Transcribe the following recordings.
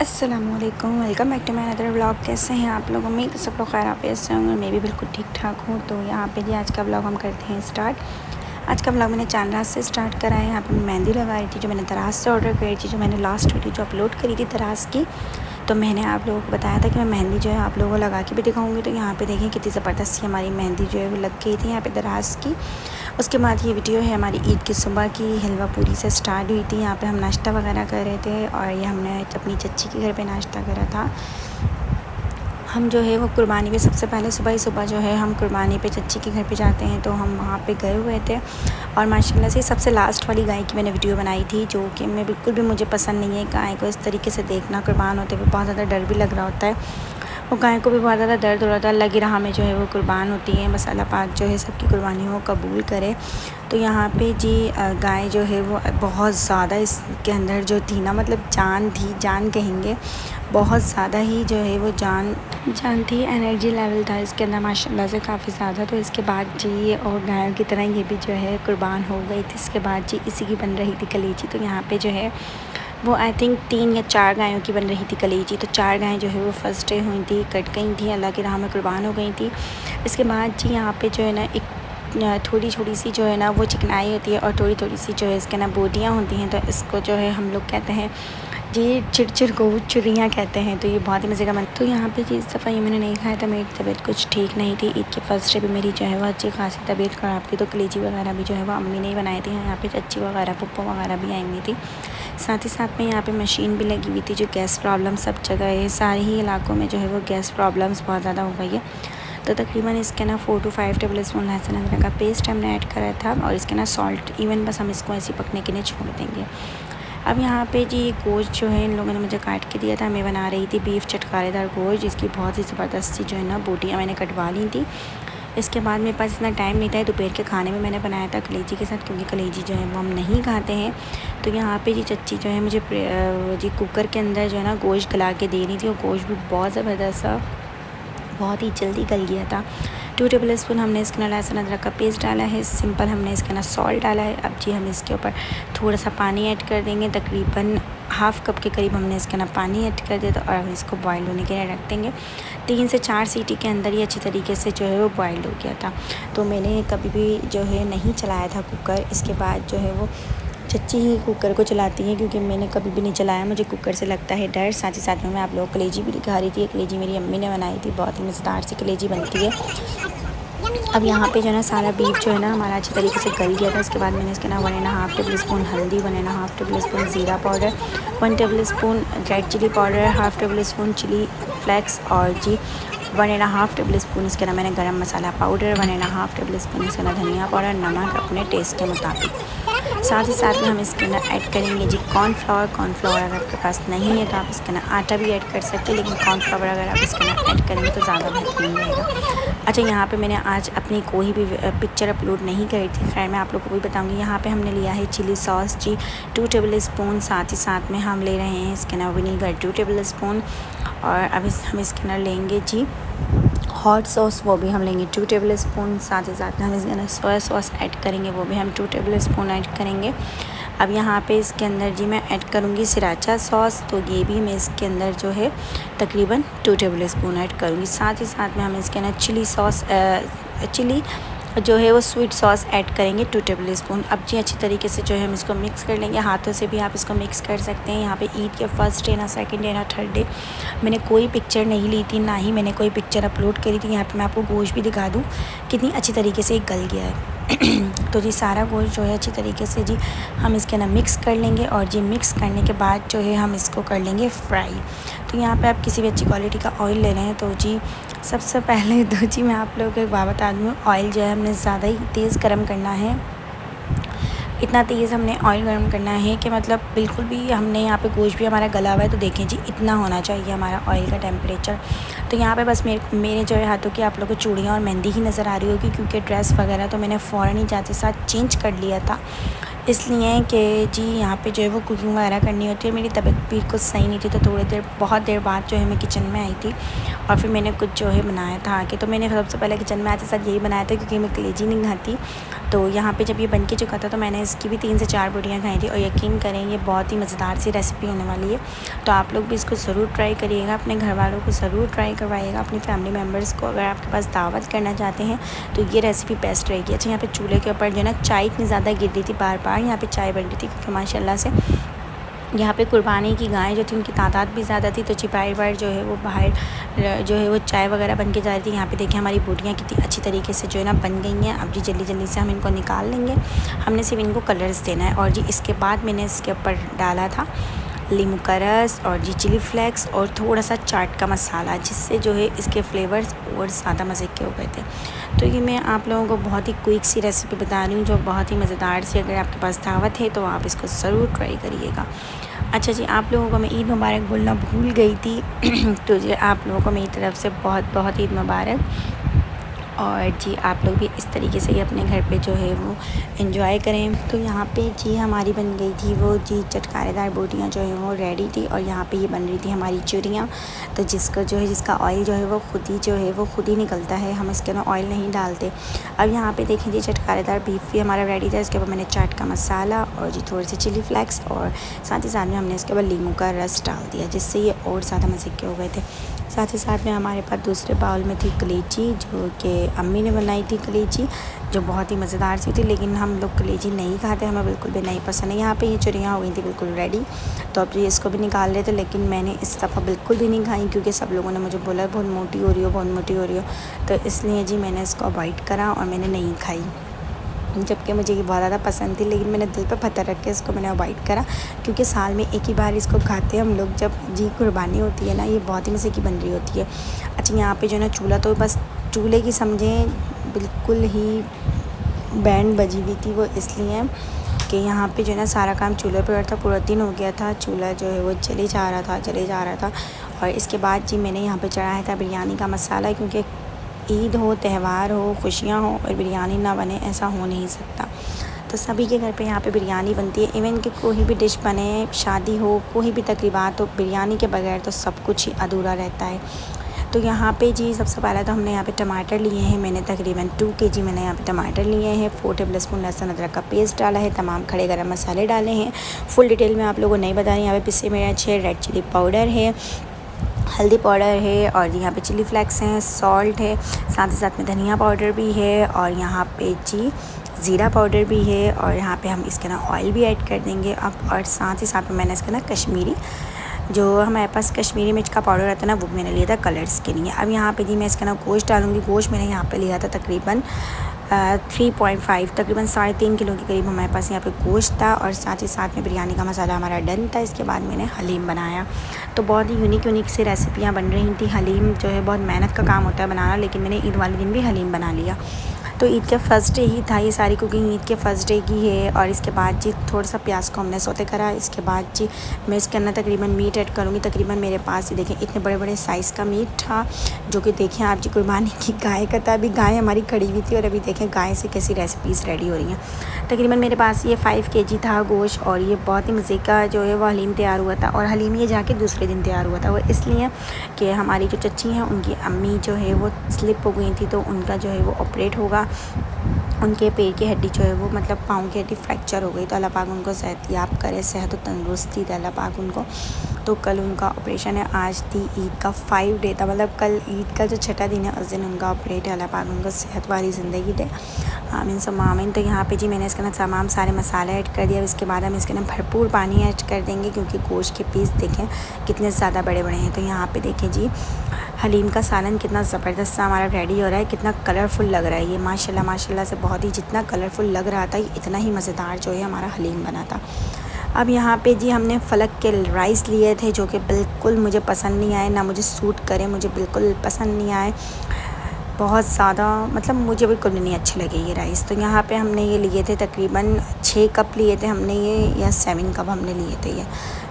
अस्सलामुअलैकुम, welcome back to my other vlog. कैसे हैं आप लोग? उम्मीद है सब लोग खैर आफियत से होंगे। मैं भी बिल्कुल ठीक ठाक हूँ। तो यहाँ पे जी आज का व्लॉग हम करते हैं स्टार्ट। आज का व्लॉग मैंने चांद रात से स्टार्ट करा है। यहाँ पे मेहंदी लगाई थी जो मैंने दराज से ऑर्डर करी थी, जो मैंने लास्ट वीडियो जो अपलोड करी थी दराज की। तो मैंने आप लोगों को बताया था कि मैं मेहंदी जो है आप लोगों को लगा के भी दिखाऊंगी। तो यहाँ पे देखें कितनी ज़बरदस्त सी हमारी मेहंदी जो है वो लग गई थी यहाँ पे दराज की। उसके बाद ये वीडियो है हमारी ईद की सुबह की, हलवा पूरी से स्टार्ट हुई थी। यहाँ पे हम नाश्ता वगैरह कर रहे थे और ये हमने अपनी चच्ची के घर पे नाश्ता करा था। हम जो है वो कुर्बानी पे सबसे पहले सुबह ही सुबह जो है हम कुर्बानी पे चच्ची के घर पे जाते हैं, तो हम वहाँ पे गए हुए थे। और माशाल्लाह से सबसे लास्ट वाली गाय की मैंने वीडियो बनाई थी, जो कि मैं बिल्कुल भी मुझे पसंद नहीं है गाय को इस तरीके से देखना। कुर्बान होते हुए बहुत ज़्यादा डर भी लग रहा होता है, वो गाय को भी बहुत ज़्यादा दर्द हो रहा था। लगी राह में जो है वो कुर्बान होती है। बस अल्लाह पाक जो है सबकी कुर्बानियों को कबूल करे। तो यहाँ पे जी गाय जो है वो बहुत ज़्यादा इसके अंदर जो थी ना, मतलब जान थी, जान कहेंगे, बहुत ज़्यादा ही जो है वो जान थी, एनर्जी लेवल था इसके अंदर माशाल्लाह से काफ़ी ज़्यादा। तो इसके बाद जी और गायों की तरह ये भी जो है कुर्बान हो गई थी। इसके बाद जी इसी की बन रही थी कलीजी। तो यहाँ पे जो है वो आई थिंक 3 या 4 गायों की बन रही थी कलीजी। तो 4 गायें जो है वो फर्स्ट डे हुई थी, कट गई थी, अल्लाह की राह में कुर्बान हो गई थी। इसके बाद जी यहाँ पे जो है ना एक थोड़ी थोड़ी सी जो है ना वो चिकनाई होती है और थोड़ी थोड़ी सी जो है इसके ना बोटियाँ होती हैं। तो इसको जो है हम लोग कहते हैं जी चिड़चिड़ को चुरियाँ कहते हैं। तो ये बहुत ही मज़े का मन। तो यहाँ पे जी इस दफ़ा ये मैंने नहीं खाया था, मेरी तबीयत कुछ ठीक नहीं थी। ईद के फर्स्ट डे भी मेरी जो है वो अच्छी खासी तबीयत ख़राब थी। तो कलीजी वगैरह भी जो है वो अम्मी ने ही बनाई थी। यहाँ पे चच्ची वगैरह पप्पो वगैरह भी आई हुई थी। साथ ही साथ में यहाँ पे मशीन भी लगी हुई थी। जो गैस प्रॉब्लम सब जगह है, सारे ही इलाकों में जो है वो गैस प्रॉब्लम्स बहुत ज़्यादा हो गई है। तो तकरीबन इसके ना 4 to 5 टेबल स्पून लहसुन अदरक का पेस्ट हमने ऐड करा था और इसके ना सॉल्ट इवन बस हम इसको ऐसे पकने के लिए छोड़ देंगे। अब यहाँ पे जी गोश्त जो है इन लोगों ने मुझे काट के दिया था। मैं बना रही थी बीफ चटकारेदार गोश्त, जिसकी बहुत ही ज़बरदस्त सी जो है ना बोटियाँ मैंने कटवा ली थी। इसके बाद मेरे पास इतना टाइम नहीं था। दोपहर के खाने में मैंने बनाया था कलेजी के साथ, क्योंकि कलेजी जो है वो हम नहीं खाते हैं। तो यहाँ पे जी चच्ची जो है मुझे जी कुकर के अंदर जो है ना गोश्त गला के दे रही थी, और गोश्त भी बहुत ज़बरदस्त सा बहुत ही जल्दी गल गया था। 2 टेबल स्पून हमने इसके ना लहसुन अदरक का पेस्ट डाला है, सिंपल हमने इसके ना सॉल्ट डाला है। अब जी हम इसके ऊपर थोड़ा सा पानी ऐड कर देंगे, तकरीबन हाफ़ कप के करीब हमने इसके ना पानी ऐड कर दिया था। और हम इसको बॉईल होने के लिए रख देंगे। 3 से 4 सीटी के अंदर ही अच्छी तरीके से जो है वो बॉयल हो गया था। तो मैंने कभी भी जो है नहीं चलाया था कुकर। इसके बाद जो है वो चच्ची ही कुकर को चलाती है, क्योंकि मैंने कभी भी नहीं चलाया, मुझे कुकर से लगता है डर। साथ ही साथ में मैं आप लोगों को कलेजी भी दिखा रही थी। कलेजी मेरी अम्मी ने बनाई थी, बहुत ही मज़ेदार सी कलेजी बनती है। अब यहाँ पे जो है ना सारा बीफ जो है ना हमारा अच्छी तरीके से गल गया था। इसके बाद मैंने इसके ना 1.5 टेबल स्पून हल्दी, 1.5 टेबल स्पून ज़ीरा powder, 1 tablespoon red chilli powder, half tablespoon chilli flakes और जी 1.5 टेबल स्पून इसके ना मैंने गरम मसाला पाउडर, 1.5 टेबल स्पून इसके ना धनिया पाउडर, नमक अपने टेस्ट के मुताबिक। साथ ही साथ में हम इसके अंदर ऐड करेंगे जी कॉर्नफ्लावर। कॉर्नफ्लावर अगर आपके पास नहीं है तो आप इसके अंदर आटा भी ऐड कर सकते हैं, लेकिन कॉर्नफ्लावर अगर आप इसके अंदर ऐड करेंगे तो ज़्यादा बेहतरीन रहेगा। अच्छा, यहाँ पे मैंने आज अपनी कोई भी पिक्चर अपलोड नहीं करी थी, खैर मैं आप लोगों को भी बताऊँगी। यहाँ पे हमने लिया है चिली सॉस जी 2 टेबल स्पून। साथ ही साथ में हम ले रहे हैं इसके अंदर विनीगर 2 टेबल स्पून। और अब हम इसके अंदर लेंगे जी हॉट सॉस, वो भी हम लेंगे 2 टेबल स्पून। साथ ही साथ में हम इसके अंदर सोया सॉस ऐड करेंगे, वो भी हम 2 टेबल स्पून ऐड करेंगे। अब यहाँ पे इसके अंदर जी मैं ऐड करूँगी सृराचा सॉस, तो ये भी मैं इसके अंदर जो है तकरीबन 2 टेबल स्पून ऐड करूँगी। साथ ही साथ में हम इसके अंदर चिली सॉस चिली जो है वो स्वीट सॉस ऐड करेंगे 2 टेबल स्पून। अब जी अच्छी तरीके से जो है हम इसको मिक्स कर लेंगे, हाथों से भी आप इसको मिक्स कर सकते हैं। यहाँ पे ईद के फर्स्ट डे ना सेकंड डे ना थर्ड डे मैंने कोई पिक्चर नहीं ली थी, ना ही मैंने कोई पिक्चर अपलोड करी थी। यहाँ पे मैं आपको गोश्त भी दिखा दूँ कितनी अच्छी तरीके से गल गया है। तो जी सारा गोश्त जो है अच्छी तरीके से जी हम इसके अंदर मिक्स कर लेंगे, और जी मिक्स करने के बाद जो है हम इसको कर लेंगे फ्राई। तो यहाँ पे आप किसी भी अच्छी क्वालिटी का ऑयल ले रहे हैं, तो जी सबसे पहले तो जी मैं आप लोगों को एक बात बता दूँ, ऑयल जो है हमने ज़्यादा ही तेज़ गर्म करना है। इतना तेज़ हमने ऑयल गर्म करना है कि मतलब बिल्कुल भी हमने यहाँ पे गोश्त भी हमारा गला हुआ है, तो देखें जी इतना होना चाहिए हमारा ऑयल का टेम्परेचर। तो यहाँ पे बस मेरे जो है हाथों की आप लोगों को चूड़ियाँ और मेहंदी ही नज़र आ रही होगी, क्योंकि ड्रेस वगैरह तो मैंने फ़ौरन ही जाते साथ चेंज कर लिया था, इसलिए कि जी यहाँ पे जो है वो कुकिंग वगैरह करनी होती है। मेरी तबीयत भी कुछ सही नहीं थी, तो बहुत देर बाद जो है मैं किचन में आई थी और फिर मैंने कुछ जो है बनाया था आके। तो मैंने सबसे पहले किचन में आते साथ यही बनाया था, क्योंकि मैं कलेजी नहीं खाती, तो यहाँ पे जब ये बन के चुका था तो मैंने इसकी भी 3 से 4 बोटियाँ खाई थी और यकीन करें ये बहुत ही मज़ेदार सी रेसिपी होने वाली है। तो आप लोग भी इसको ज़रूर ट्राई करिएगा, अपने घर वालों को ज़रूर ट्राई करवाइएगा, अपनी फैमिली मेम्बर्स को अगर आपके पास दावत करना चाहते हैं तो ये रेसिपी बेस्ट रहेगी। अच्छा, यहाँ पे चूल्हे के ऊपर जो है ना चाय इतनी ज़्यादा गिर रही थी, बार बार यहाँ पे चाय बन रही थी क्योंकि माशाल्लाह से यहाँ पे कुर्बानी की गायें जो थी उनकी तादाद भी ज़्यादा थी, तो छिपाई बार जो है वो बाहर जो है वो चाय वगैरह बन के जा रही थी। यहाँ पे देखिए हमारी बोटियाँ कितनी अच्छी तरीके से जो है ना बन गई हैं। अब जी जल्दी जल्दी से हम इनको निकाल लेंगे, हमने सिर्फ इनको कलर्स देना है। और जी इसके बाद मैंने इसके ऊपर डाला था लींबू का रस और जी चिली फ्लेक्स और थोड़ा सा चाट का मसाला, जिससे जो है इसके फ्लेवर्स और ज़्यादा मज़े के हो गए थे। तो ये मैं आप लोगों को बहुत ही क्विक सी रेसिपी बता रही हूँ जो बहुत ही मज़ेदार सी, अगर आपके पास दावत है तो आप इसको ज़रूर ट्राई करिएगा। अच्छा जी, आप लोगों को मैं ईद मुबारक बोलना भूल गई थी तो जी आप लोगों को मेरी तरफ़ से बहुत बहुत ईद मुबारक। और जी आप लोग भी इस तरीके से ही अपने घर पे जो है वो एंजॉय करें। तो यहाँ पे जी हमारी बन गई थी वो जी चटकारेदार बोटियाँ जो है वो रेडी थी और यहाँ पे ये बन रही थी हमारी चूरियाँ। तो जिसका जो है जिसका ऑयल जो है वो खुद ही निकलता है, हम इसके अंदर ऑयल नहीं डालते। अब यहाँ पे देखें जी चटकारेदार बीफ भी हमारा रेडी था। इसके ऊपर मैंने चाट का मसाला और जी थोड़ी सी चिली फ्लेक्स और साथ ही साथ में हमने इसके ऊपर लींबू का रस डाल दिया, जिससे ये और ज़्यादा मज़े के हो गए थे। साथ ही साथ में हमारे पास दूसरे बाउल में थी कलेजी, जो कि अम्मी ने बनाई थी कलेजी, जो बहुत ही मज़ेदार सी थी। लेकिन हम लोग कलेजी नहीं खाते, हमें बिल्कुल भी नहीं पसंद है। यहाँ पे ये चूरियाँ हो गई थी बिल्कुल रेडी, तो अब ये इसको भी निकाल रहे थे, लेकिन मैंने इस दफ़ा बिल्कुल भी नहीं खाई क्योंकि सब लोगों ने मुझे बोला बहुत मोटी हो रही हो, बहुत मोटी हो रही हो, तो इसलिए जी मैंने इसको अवॉइड करा और मैंने नहीं खाई, जबकि मुझे ये बहुत ज़्यादा पसंद थी। लेकिन मैंने दिल पे पत्थर रख के इसको मैंने अवॉइड करा क्योंकि साल में एक ही बार इसको खाते हैं हम लोग, जब जी कुर्बानी होती है ना, ये बहुत ही मज़े की बन रही होती है। अच्छा, यहाँ पे जो है ना चूल्हा, तो बस चूल्हे की समझें बिल्कुल ही बैंड बजी हुई थी, वो इसलिए कि यहाँ पे जो है ना सारा काम चूल्हे पर था, पूरा दिन हो गया था, चूल्हा जो है वो चले जा रहा था। और इसके बाद जी मैंने यहाँ पे चढ़ाया था बिरयानी का मसाला, क्योंकि ईद हो, त्यौहार हो, खुशियाँ हो और बिरयानी ना बने ऐसा हो नहीं सकता। तो सभी के घर पे यहाँ पे बिरयानी बनती है, इवन कि कोई भी डिश बने, शादी हो, कोई भी तकरीबात हो, बिरयानी के बगैर तो सब कुछ ही अधूरा रहता है। तो यहाँ पे जी सबसे पहले तो हमने यहाँ पे टमाटर लिए हैं, मैंने तकरीबन 2 kg मैंने यहाँ पे टमाटर लिए हैं, 4 टेबलस्पून लहसुन अदरक का पेस्ट डाला है, तमाम खड़े गरम मसाले डाले हैं। फुल डिटेल में आप लोगों को नहीं बता रही, यहाँ पे पिसे मिर्च है, रेड चिली पाउडर है, हल्दी पाउडर है और यहाँ पे चिली फ्लेक्स हैं, सॉल्ट है, साथ ही साथ में धनिया पाउडर भी है और यहाँ पे जी ज़ीरा पाउडर भी है और यहाँ पे हम इसके ना ऑयल भी ऐड कर देंगे अब। और साथ ही साथ में मैंने इसके ना कश्मीरी, जो हमारे पास कश्मीरी मिर्च का पाउडर आता है ना, वो मैंने लिया था कलर्स के लिए। अब यहाँ पे जी मैं इसका ना गोश्त डालूँगी। गोश्त मैंने यहाँ पे लिया था तकरीबन 3.5 तकरीबन 3.5 किलो के करीब हमारे पास यहाँ पे गोश्त था और साथ ही साथ में बिरयानी का मसाला हमारा डन था। इसके बाद मैंने हलीम बनाया। तो बहुत ही यूनिक सी रेसिपियाँ बन रही थी। हलीम जो है बहुत मेहनत का काम होता है बनाना, लेकिन मैंने ईद वाले दिन भी हलीम बना लिया। तो ईद के फ़र्स्ट डे ही था, ये सारी कुकिंग ईद के फ़र्स्ट डे की है। और इसके बाद जी थोड़ा सा प्याज को हमने सौते करा। इसके बाद जी मैं इसके अंदर तकरीबन मीट ऐड करूँगी। तकरीबन मेरे पास ये देखें इतने बड़े बड़े साइज़ का मीट था, जो कि देखें आप जी कुर्बानी की गाय का था। अभी गाय हमारी खड़ी हुई थी और अभी देखें गाय से कैसी रेसिपीज़ रेडी हो रही हैं। तकरीबन मेरे पास ये 5 kg था गोश्त और ये बहुत ही मज़े का जो है वो हलीम तैयार हुआ था। और हलीम ये जाके दूसरे दिन तैयार हुआ था, वो इसलिए कि हमारी जो चच्ची हैं उनकी अम्मी जो है वो स्लिप हो गई थी, तो उनका जो है वो ऑपरेट होगा। उनके पैर की हड्डी जो है वो मतलब पाँव की हड्डी फ्रैक्चर हो गई, तो अल्लाह पाक उनको सेहतियाब करे, सेहत और तंदुरुस्ती दे अल्लाह पाक उनको। तो कल उनका ऑपरेशन है। आज थी ईद का 5 डे था, मतलब कल ईद का जो छठा दिन है उस दिन उनका ऑपरेट है। अल्लाह पाक उनको सेहत वाली ज़िंदगी दे, आमीन सुम्मा आमीन। तो यहाँ पे जी मैंने इसके अंदर तमाम सारे मसाले ऐड कर दिया। इसके बाद हम इसके अंदर भरपूर पानी ऐड कर देंगे, क्योंकि गोश्त के पीस देखें कितने ज़्यादा बड़े बड़े हैं। तो यहाँ पे देखें जी हलीम का सालन कितना ज़बरदस्त सा हमारा रेडी हो रहा है, कितना कलरफुल लग रहा है ये, माशाल्लाह माशाल्लाह से बहुत ही, जितना कलरफुल लग रहा था इतना ही मज़ेदार जो है हमारा हलीम बना था। अब यहाँ पे जी हमने फलक के राइस लिए थे, जो कि बिल्कुल मुझे पसंद नहीं आए, ना मुझे सूट करे, मुझे बिल्कुल पसंद नहीं आए, बहुत ज़्यादा मतलब मुझे बिल्कुल भी नहीं अच्छे लगे ये राइस। तो यहाँ पे हमने ये लिए थे तकरीबन 6 कप लिए थे हमने ये, या 7 कप हमने लिए थे ये।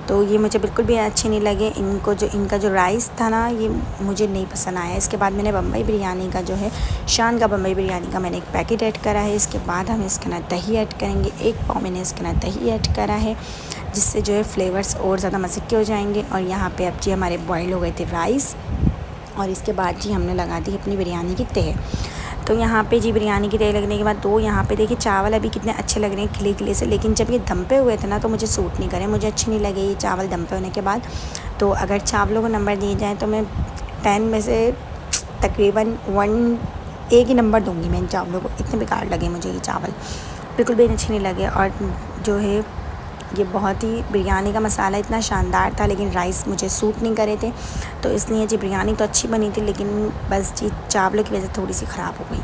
तो ये मुझे बिल्कुल भी अच्छे नहीं लगे। इनका जो राइस था ना, ये मुझे नहीं पसंद आया। इसके बाद मैंने बम्बई बिरयानी का जो है शान का बम्बई बिरयानी का मैंने एक पैकेट ऐड करा है। इसके बाद हम इसके अंदर दही ऐड करेंगे, 1 पाव मैंने इसके अंदर दही ऐड करा है, जिससे जो है फ्लेवर्स और ज़्यादा मज़े के हो जाएंगे। और यहाँ पे अब जी हमारे बॉयल हो गए थे राइस और इसके बाद जी हमने लगा दी अपनी बिरयानी की तह। तो यहाँ पे जी बिरयानी की तैयारी लगने के बाद दो यहाँ पे देखिए चावल अभी कितने अच्छे लग रहे हैं खिले खिले से, लेकिन जब ये दम पे हुए थे ना तो मुझे सूट नहीं करे, मुझे अच्छे नहीं लगे ये चावल दम पे होने के बाद। तो अगर चावलों को नंबर दिए जाएँ तो मैं 10 में से तकरीबन 1 ही नंबर दूँगी मैं इन चावलों को। इतने बेकार लगे मुझे ये चावल, बिल्कुल भी अच्छे नहीं लगे। और जो है ये बहुत ही बिरयानी का मसाला इतना शानदार था, लेकिन राइस मुझे सूट नहीं करे थे, तो इसलिए जी बिरयानी तो अच्छी बनी थी, लेकिन बस जी चावलों की वजह से थोड़ी सी ख़राब हो गई।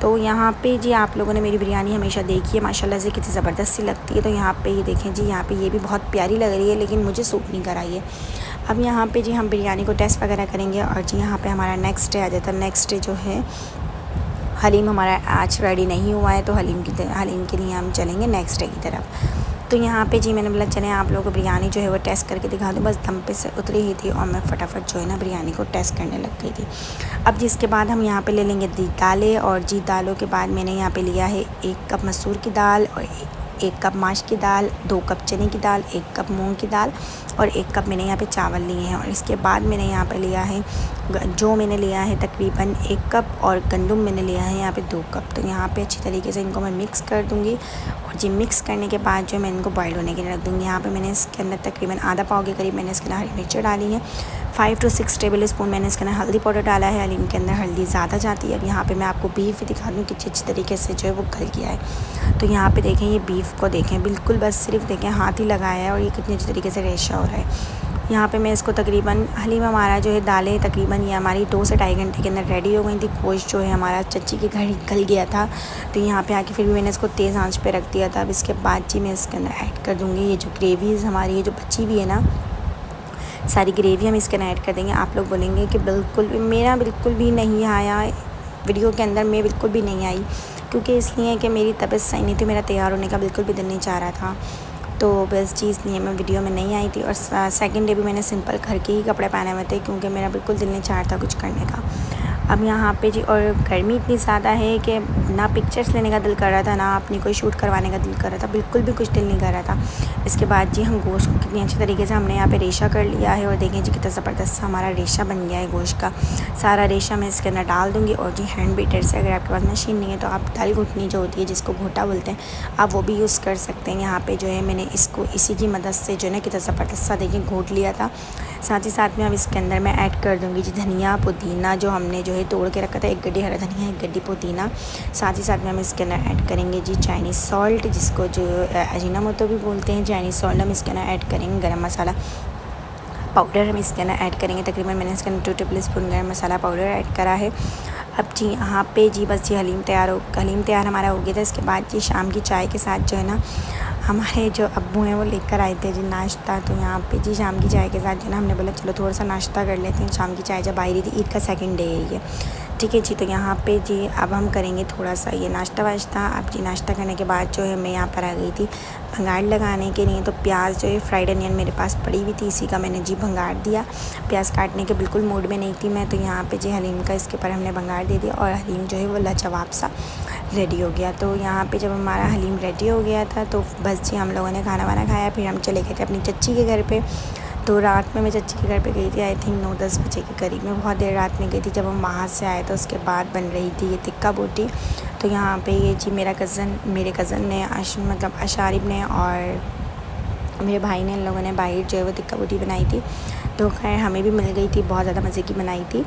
तो यहाँ पे जी आप लोगों ने मेरी बिरयानी हमेशा देखी है माशाल्लाह से कितनी ज़बरदस्त सी लगती है। तो यहाँ पे ये देखें जी, यहाँ पे ये भी बहुत प्यारी लग रही है, लेकिन मुझे सूट नहीं कराई है। अब यहाँ पे जी हम बिरयानी को टेस्ट वगैरह करेंगे। और जी यहाँ पे हमारा नेक्स्ट डे आ जाता है। नेक्स्ट डे जो है हलीम हमारा आज रेडी नहीं हुआ है, तो हलीम के लिए हम चलेंगे नेक्स्ट डे की तरफ। तो यहाँ पे जी मैंने बोला चलें आप लोगों को बिरयानी जो है वो टेस्ट करके दिखा दूँ। बस दम पे से उतरी ही थी और मैं फटाफट जो है ना बिरयानी को टेस्ट करने लग गई थी। अब जिसके बाद हम यहाँ पे ले लेंगे दालें। और जी दालों के बाद मैंने यहाँ पे लिया है 1 कप मसूर की दाल और 1 कप माश की दाल, 2 कप चने की दाल, 1 कप मूंग की दाल और 1 कप मैंने यहाँ पे चावल लिए हैं। और इसके बाद मैंने यहाँ पे लिया है मैंने लिया है तकरीबन 1 कप और गंदम मैंने लिया है यहाँ पे 2 कप। तो यहाँ पे अच्छी तरीके से इनको मैं मिक्स कर दूँगी। और जी मिक्स करने के बाद जो मैं इनको बॉईल होने के लिए रख दूँगी। यहाँ पे मैंने इसके अंदर तकरीबन आधा पाव के करीब मैंने इसके अंदर हरी मिर्च डाली है। 5 to 6 टेबल स्पून मैंने इसके अंदर हल्दी पाउडर डाला है। हलीम के अंदर हल्दी ज़्यादा जाती है। अब यहाँ पे मैं आपको बीफ दिखा दूँ कि अच्छी तरीके से जो है वो गल गया है। तो यहाँ पे देखें, ये बीफ को देखें, बिल्कुल बस सिर्फ देखें हाथ ही लगाया है और ये कितनी अच्छी तरीके से रेशा हो रहा है। यहाँ पे मैं इसको तकरीबन हलीम हमारा जो है दालें तकरीबन ये हमारी 2 से 2.5 घंटे के अंदर रेडी हो गई थी। गोश्त जो है हमारा चच्ची के घर गल गया था, तो यहाँ पे आके फिर भी मैंने इसको तेज़ आंच पे रख दिया था। अब इसके बाद जी मैं इसके अंदर ऐड कर दूँगी ये जो ग्रेवीज़ हमारी ये जो बची हुई है ना, सारी ग्रेवी हम इसके अंदर ऐड कर देंगे। आप लोग बोलेंगे कि मेरा बिल्कुल भी नहीं आया वीडियो के अंदर, मैं बिल्कुल भी नहीं आई, क्योंकि इसलिए कि मेरी तबीयत सही नहीं थी, मेरा तैयार होने का बिल्कुल भी दिल नहीं चाह रहा था। तो बस जी इसलिए मैं वीडियो में नहीं आई थी। और सेकंड डे भी मैंने सिंपल घर के ही कपड़े पहने हुए थे, क्योंकि मेरा बिल्कुल दिल नहीं चाह रहा था कुछ करने का। अब यहाँ पे जी और गर्मी इतनी ज़्यादा है कि ना पिक्चर्स लेने का दिल कर रहा था, ना अपनी कोई शूट करवाने का दिल कर रहा था, बिल्कुल भी कुछ दिल नहीं कर रहा था। इसके बाद जी हम गोश्त को कितनी अच्छी तरीके से हमने यहाँ पे रेशा कर लिया है। और देखें जी कितना ज़बरदस्त हमारा रेशा बन गया है गोश्त का। सारा रेशा मैं इसके अंदर डाल दूँगी। और जी हैंड बीटर से, अगर आपके पास मशीन नहीं है तो आप दाल घुटनी जो होती है जिसको घोटा बोलते हैं, आप वो भी यूज़ कर सकते हैं। यहाँ पर जो है मैंने इसको इसी की मदद से जो है ना कितना ज़बरदस्त सा देखें घोट लिया था। साथ ही साथ में अब इसके अंदर मैं ऐड कर दूँगी जी धनिया पुदीना, जो हमने जो है तोड़ के रखा था, 1 गड्डी हरा धनिया, 1 गड्डी पुदीना। साथ ही साथ में हम इसके अंदर ऐड करेंगे जी चाइनीज़ सॉल्ट, जिसको जो अजीनोमोटो भी बोलते हैं, चाइनीज़ सॉल्ट हम इसके अंदर ऐड करेंगे। गरम मसाला पाउडर हम इसके अंदर ऐड करेंगे, तकरीबन मैंने इसके अंदर 2 टेबल स्पून गरम मसाला पाउडर ऐड करा है। अब जी यहाँ पे जी बस जी हलीम तैयार हमारा हो गया था। इसके बाद जी शाम की चाय के साथ जो है ना हमारे जो अब्बू हैं वो लेकर आए थे जी नाश्ता। तो यहाँ पे जी शाम की चाय के साथ जो ना हमने बोला चलो थोड़ा सा नाश्ता कर लेते हैं। शाम की चाय जब आई रही थी, ईद का सेकंड डे है ये, ठीक है जी। तो यहाँ पे जी अब हम करेंगे थोड़ा सा ये नाश्ता वाश्ता। अब जी नाश्ता करने के बाद जो है मैं यहाँ पर आ गई थी भंगार लगाने के लिए। तो प्याज जो है फ्राइड अनियन मेरे पास पड़ी हुई थी, इसी का मैंने जी भंगार दिया। प्याज काटने के बिल्कुल मूड में नहीं थी मैं, तो यहाँ पे जी हलीम का इसके ऊपर हमने भंगार दे दिया और हलीम जो है वो लाजवाब सा रेडी हो गया। तो यहाँ पे जब हमारा हलीम रेडी हो गया था तो बस जी हम लोगों ने खाना वाना खाया, फिर हम चले गए थे अपनी चच्ची के घर पे। तो रात में मैं चच्ची के घर पे गई थी, आई थिंक 9-10 बजे के करीब में, बहुत देर रात में गई थी। जब हम वहाँ से आए तो उसके बाद बन रही थी ये टिक्का बोटी। तो यहाँ पे ये जी मेरे कज़न ने मतलब अशारिब ने और मेरे भाई ने, इन लोगों ने बाहर जो है वो टिक्का बोटी बनाई थी। तो खैर हमें भी मिल गई थी, बहुत ज़्यादा मज़े की बनाई थी।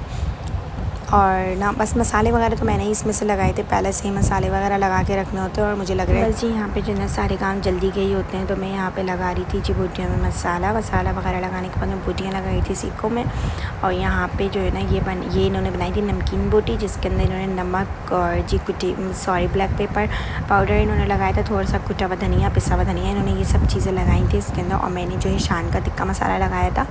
और ना बस मसाले वगैरह तो मैंने इसमें से लगाए थे, पहले से ही मसाले वगैरह लगा के रखने होते हैं। और मुझे लग रहा है बस जी यहाँ पे जो ना सारे काम जल्दी के ही होते हैं, तो मैं यहाँ पे लगा रही थी जी बोटियों में मसाला वगैरह लगाने के बाद मैं बोटियाँ लगाई थी सीखों में। और यहाँ पे जो है ना ये इन्होंने बनाई थी नमकीन बोटी, जिसके अंदर इन्होंने नमक और जी ब्लैक पेपर पाउडर इन्होंने लगाया था, थोड़ा सा कुटा हुआ धनिया, पिसा हुआ धनिया, इन्होंने ये सब चीज़ें लगाई थी इसके अंदर। और मैंने जो है शान का टिक्का मसाला लगाया था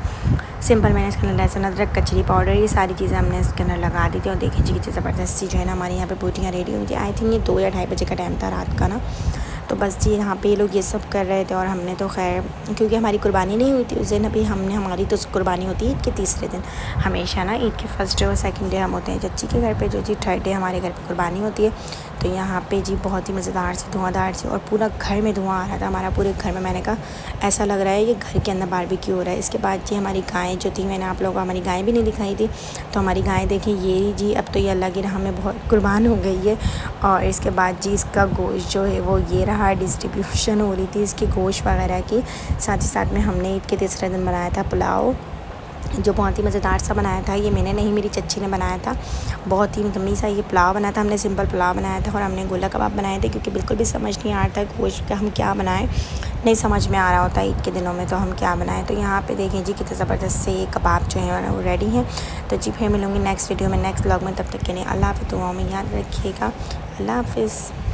सिंपल, मैंने इसके अंदर लहसुन अदरक कचरी पाउडर ये सारी चीज़ें हमने इसके अंदर लगा दी थी। और देखिए जी कितनी ज़बरदस्ती जो है ना हमारे यहाँ पे बोटियाँ रेडी हुई थी। आई थिंक ये 2 या 2:30 बजे का टाइम था रात का ना। तो बस जी यहाँ पे ये लोग ये सब कर रहे थे और हमने तो खैर क्योंकि हमारी कुर्बानी नहीं हुई थी उस दिन, अभी हमारी तो कुर्बानी होती है ईद के तीसरे दिन। हमेशा ना ईद के फर्स्ट डे और सेकंड डे हम होते हैं चच्ची के घर पे, जो जी थर्ड डे हमारे घर पे कुर्बानी होती है। तो यहाँ पे जी बहुत ही मज़ेदार से धुआंधार से और पूरा घर में धुआं आ रहा था हमारा पूरे घर में। मैंने कहा ऐसा लग रहा है कि घर के अंदर बारबेक्यू हो रहा है। इसके बाद जी हमारी गाय जो थी, मैंने आप लोगों को हमारी गाय भी नहीं दिखाई थी, तो हमारी गाय देखें ये जी अब तो ये अल्लाह की राह में बहुत कुर्बान हो गई है। और इसके बाद जी इसका गोश्त जो है वो ये रहा, डिस्ट्रीब्यूशन हो रही थी इसकी गोश्त वगैरह की। साथ ही साथ में हमने ईद के तीसरे दिन बनाया था पुलाव, जो बहुत ही मज़ेदार सा बनाया था। ये मैंने नहीं, मेरी चच्ची ने बनाया था। बहुत ही यम्मी सा ये पुलाव बना था। हमने सिंपल पुलाव बनाया था और हमने गोला कबाब बनाए थे, क्योंकि बिल्कुल भी समझ नहीं आ रहा था गोश्त का हम क्या बनाएं, नहीं समझ में आ रहा होता ईद के दिनों में तो हम क्या बनाएं। तो यहाँ पे देखें जी कितने ज़बरदस्त से ये कबाब जो है वो रेडी हैं। तो जी फिर मिलूँगी नेक्स्ट वीडियो में, नेक्स्ट व्लॉग में। तब तक के लिए अल्लाह हाफ़िज़, दुआओं में याद रखिएगा। अल्लाह हाफ़िज़।